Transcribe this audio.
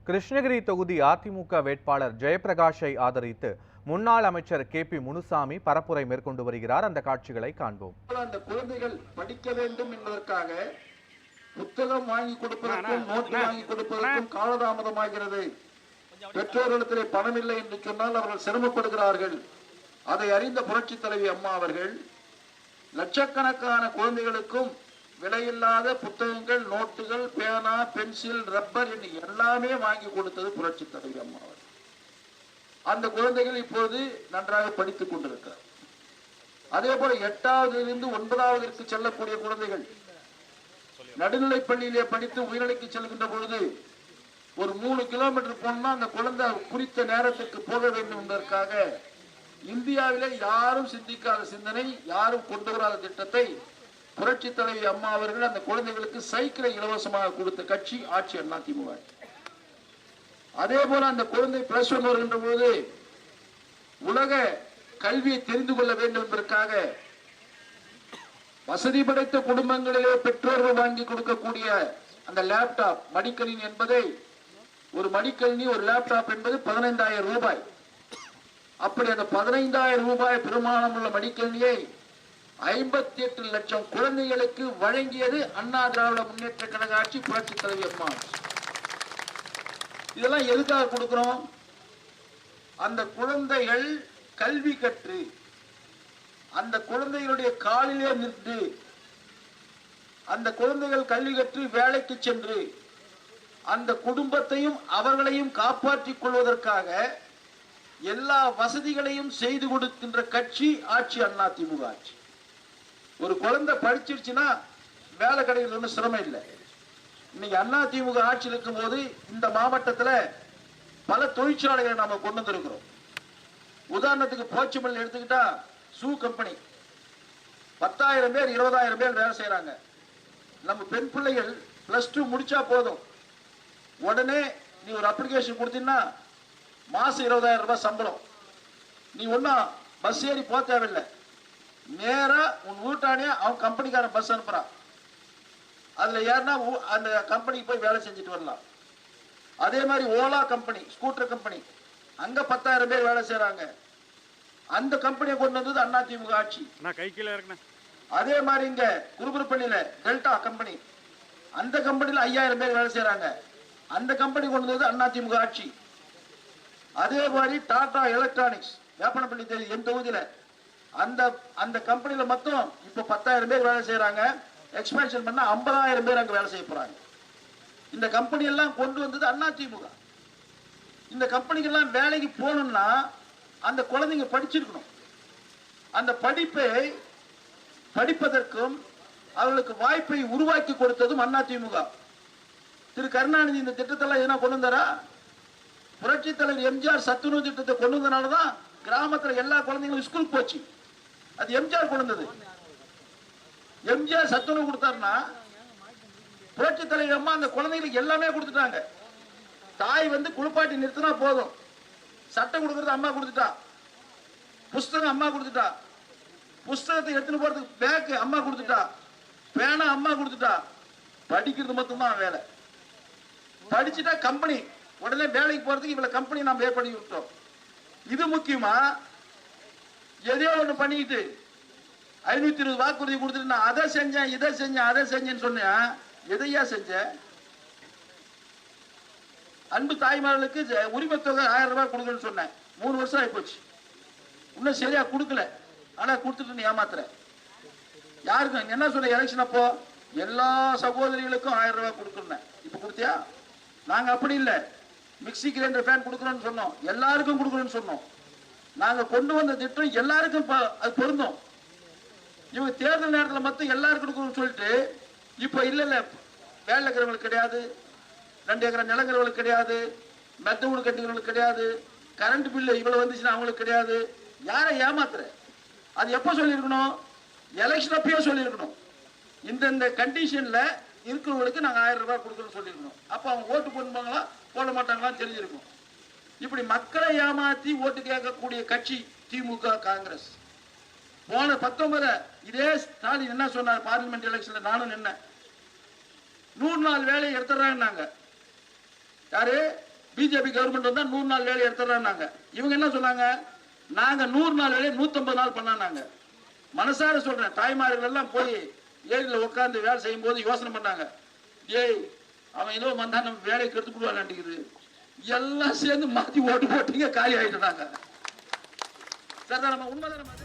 கிருஷ்ணகிரி தொகுதி அதிமுக வேட்பாளர் ஜெயபிரகாஷை ஆதரித்து முன்னாள் அமைச்சர் கே.பி. முனுசாமி பரப்புரை மேற்கொண்டு வருகிறார். அந்த காட்சிகளை காண்போம். அந்த குழந்தைகள் படிக்க வேண்டும் என்பதற்காக புத்தகம் வாங்கி கொடுப்பதற்கும் நோட்டு வாங்கி கொடுப்பதற்கும் காலதாமதமாகிறது. பெற்றோர்களிடத்திலே பணம் இல்லை என்று சொன்னால் அவர்கள் சிரமப்படுகிறார்கள். அதை அறிந்த புரட்சி தலைவி அம்மா அவர்கள் லட்சக்கணக்கான குழந்தைகளுக்கும் விலையில்லாத புத்தகங்கள், நோட்டுகள், பேனா, பென்சில், ரப்பர் என்று எல்லாமே வாங்கி கொடுத்தது புரட்சி தலைவி அம்மா அவர்கள். அந்த குழந்தைகள் இப்போது நன்றாக படித்துக் கொண்டிருக்கிறார். அதே போல 8வதிலிருந்து 9வதற்கு செல்லக்கூடிய குழந்தைகள் நடுநிலைப் பள்ளியிலே படித்து உயர்நிலைக்கு செல்கின்ற பொழுது ஒரு 3 கிலோமீட்டர் போனா அந்த குழந்தை குறித்த நேரத்துக்கு போக வேண்டும் என்பதற்காக இந்தியாவிலே யாரும் சிந்திக்காத சிந்தனை, யாரும் கொண்டு வராத திட்டத்தை புரட்சி தலைவி அம்மா அவர்கள் அந்த குழந்தைகளுக்கு சைக்கிளை இலவசமாக கொடுத்த கட்சி ஆட்சி அதிமுக. அதே போல அந்த குழந்தை பிளஸ் 1 வருகின்ற போது உலக கல்வியை தெரிந்து கொள்ள வேண்டும் என்பதற்காக வசதி படைத்த குடும்பங்களிலே பெற்றோர்கள் வாங்கி கொடுக்கக்கூடிய அந்த லேப்டாப் மடிக்கணினி என்பதை ஒரு மடிக்கணினி ஒரு லேப்டாப் என்பது 15,000 ரூபாய். அப்படி அந்த 15,000 ரூபாய் பெருமானம் உள்ள மடிக்கணினியை 58 லட்சம் குழந்தைகளுக்கு வழங்கியது அண்ணா திராவிட முன்னேற்ற கழக ஆட்சி, புரட்சி தலைவி அம்மா. இதெல்லாம் எதுக்காக கொடுக்கிறோம்? அந்த குழந்தைகள் கல்வி கற்று அந்த குழந்தைகளுடைய காலிலே நின்று அந்த குழந்தைகள் கல்வி கற்று வேலைக்கு சென்று அந்த குடும்பத்தையும் அவர்களையும் காப்பாற்றிக் கொள்வதற்காக எல்லா வசதிகளையும் செய்து கொடுக்கின்ற கட்சி ஆட்சி அதிமுக ஆட்சி. ஒரு குழந்தை படிச்சிருச்சுன்னா வேலை கிடைக்கிறது ஒன்றும் சிரமம் இல்லை. இன்னைக்கு அதிமுக ஆட்சியில் இருக்கும் போது இந்த மாவட்டத்தில் பல தொழிற்சாலைகளை நாம கொண்டு வந்திருக்கிறோம். உதாரணத்துக்கு போச்சம்பள்ளி எடுத்துக்கிட்டா ஷூ கம்பெனி 10,000 பேர் 20,000 பேர் வேலை செய்யறாங்க. நம்ம பெண் பிள்ளைகள் +2 முடிச்சா போதும், உடனே நீ ஒரு அப்ளிகேஷன் கொடுத்தீங்கன்னா மாசம் 20,000 ரூபாய் சம்பளம். நீ ஒன்னும் பஸ் ஏறி போக தேவையில்லை, நேரா உன் வீட்டானே அவன் கம்பெனிக்காரன் பஸ் அனுப்புறான். அதுல ஏறினா அந்த கம்பெனிக்கு போய் வேலை செஞ்சுட்டு வரலாம். அதே மாதிரி ஓலா கம்பெனி, ஸ்கூட்டர் கம்பெனி, அங்க 10,000 பேர் வேலை செய்யறாங்க. அந்த கம்பெனியை கொண்டு வந்தது அதிமுக ஆட்சி. அதே மாதிரி இங்க குருபுரப்பள்ளியில டெல்டா கம்பெனி, அந்த கம்பெனில 5,000 பேர் வேலை செய்யறாங்க. அந்த கம்பெனி கொண்டு வந்தது அதிமுக ஆட்சி. அதே மாதிரி டாடா எலக்ட்ரானிக்ஸ் வேப்பனப்பள்ளி தெரியும் என் தொகுதியில, அந்த கம்பெனில மொத்தம் இப்ப 10,000 பேர் வேலை செய்யறாங்க. எக்ஸ்பேன்ஷன் பண்ணா 50,000 பேர் அங்க வேலை செய்ய போறாங்க. இந்த கம்பெனி எல்லாம் கொண்டு வந்தது அதிமுக. இந்த கம்பெனிக்கு எல்லாம் வேலைக்கு போகணும்னா அந்த குழந்தைங்க படிச்சிருக்கணும். அந்த படிப்பை படிப்பதற்கும் அவர்களுக்கு வாய்ப்பை உருவாக்கி கொடுத்ததும் அதிமுக. திரு கருணாநிதி இந்த திட்டத்தெல்லாம் எதனா கொண்டு வந்தாரா? புரட்சி தலைவர் எம்ஜிஆர் சத்துணவு திட்டத்தை கொண்டு வந்தனாலதான் கிராமத்துல எல்லா குழந்தைங்களும் ஸ்கூலுக்கு போச்சு. அது எம்ஜிஆர் கொண்டு வந்தது. எம்ஜிஆர் சத்துணவு கொடுத்தாருன்னா புரட்சி தலைவர் அம்மா அந்த குழந்தைகளுக்கு எல்லாமே கொடுத்துட்டாங்க. தாய் வந்து குளிப்பாட்டி நிறுத்தினா போதும், சட்டை கொடுக்கறது அம்மா கொடுத்துட்டா, புஸ்தகம் அம்மா கொடுத்துட்டா, புஸ்தகத்தை எடுத்துன்னு போறதுக்கு பேக் அம்மா கொடுத்துட்டா, பேனா அம்மா கொடுத்துட்டா, படிக்கிறது மட்டும்தான் வேலை. படிச்சுட்டா கம்பெனி, உடனே வேலைக்கு போறதுக்கு இவ்வளவு கம்பெனி நாம் ஏற்படுத்தி விட்டோம். இது முக்கியமா? எதையோ ஒண்ணு பண்ணிட்டு 520 வாக்குறுதி கொடுத்துட்டு நான் அதை செஞ்சேன் இதை செஞ்சேன் அதை செஞ்சேன்னு சொன்னேன். எதையா செஞ்ச? அன்பு தாய்மார்களுக்கு உரிமை தொகை 1000 ரூபாய் கொடுக்கணும்னு சொன்னேன். 3 வருஷம் ஆயிப்போச்சு, இன்னும் சரியா கொடுக்கல. ஆனா கொடுத்துட்டு நீ ஏமாத்துற. யாருக்கும் என்ன சொன்ன? எலெக்ஷன் அப்போ எல்லா சகோதரிகளுக்கும் 1000 ரூபாய் கொடுக்கணும். இப்ப கொடுத்தியா? நாங்க அப்படி இல்லை, மிக்சி கிரைண்டர் ஃபேன் கொடுக்கணும்னு சொன்னோம், எல்லாருக்கும் கொடுக்கணும்னு சொன்னோம். நாங்க கொண்டு வந்த திட்டம் எல்லாருக்கும் அது பொருந்தும். இவங்க தேர்தல் நேரத்தில் மட்டும் எல்லாருக்கும் கொடுக்கணும்னு சொல்லிட்டு இப்ப இல்ல இல்ல வேலை இருக்கிறவங்களுக்கு கிடையாது, 2 ஏக்கர் நிலங்கிறவங்களுக்கு கிடையாது, மெத்த வீடு கட்டிக்கிறவங்களுக்கு கிடையாது, கரண்ட் பில்லு இவ்வளவு வந்துச்சுன்னா அவங்களுக்கு கிடையாது. யாரை ஏமாத்துற? அது எப்ப சொல்லியிருக்கணும்? எலெக்ஷன் அப்பயே சொல்லியிருக்கணும். இந்த கண்டிஷன்ல இருக்கிறவங்களுக்கு நாங்க 1000 ரூபாய் கொடுக்கணும்னு சொல்லியிருக்கணும். அப்ப அவங்க ஓட்டு போடுவாங்களா போட மாட்டாங்களான்னு தெரிஞ்சிருக்கும். இப்படி மக்களை ஏமாத்தி ஓட்டு கேட்கக்கூடிய கட்சி திமுக காங்கிரஸ். போன 19 இதே ஸ்டாலின் என்ன சொன்னார்? பார்லிமெண்ட் எலெக்ஷன்ல நானும் நின்னேன். 100 நாள் வேலையை எடுத்துறாங்க. யாரு? பிஜேபி கவர்மெண்ட் வந்தா 100 நாள் வேலை எடுத்துறாங்க. இவங்க என்ன சொன்னாங்க, நாங்க 100 நாள் வேலையை 150 நாள் பண்ணாங்க. மனசார சொல்றேன், தாய்மார்கள் எல்லாம் போய் ஏரியில உட்கார்ந்து வேலை செய்யும் போது யோசனை பண்ணாங்க, ஏய் அவன் ஏதோ வந்தா நம்ம வேலையை கெடுத்து கொடுவான்ட்டுக்குது. எல்லாம் சேர்ந்து மாத்தி ஓட்டு போட்டீங்க, காலி ஆயிட்டாங்க. சார் நம்ம உண்மைதான்.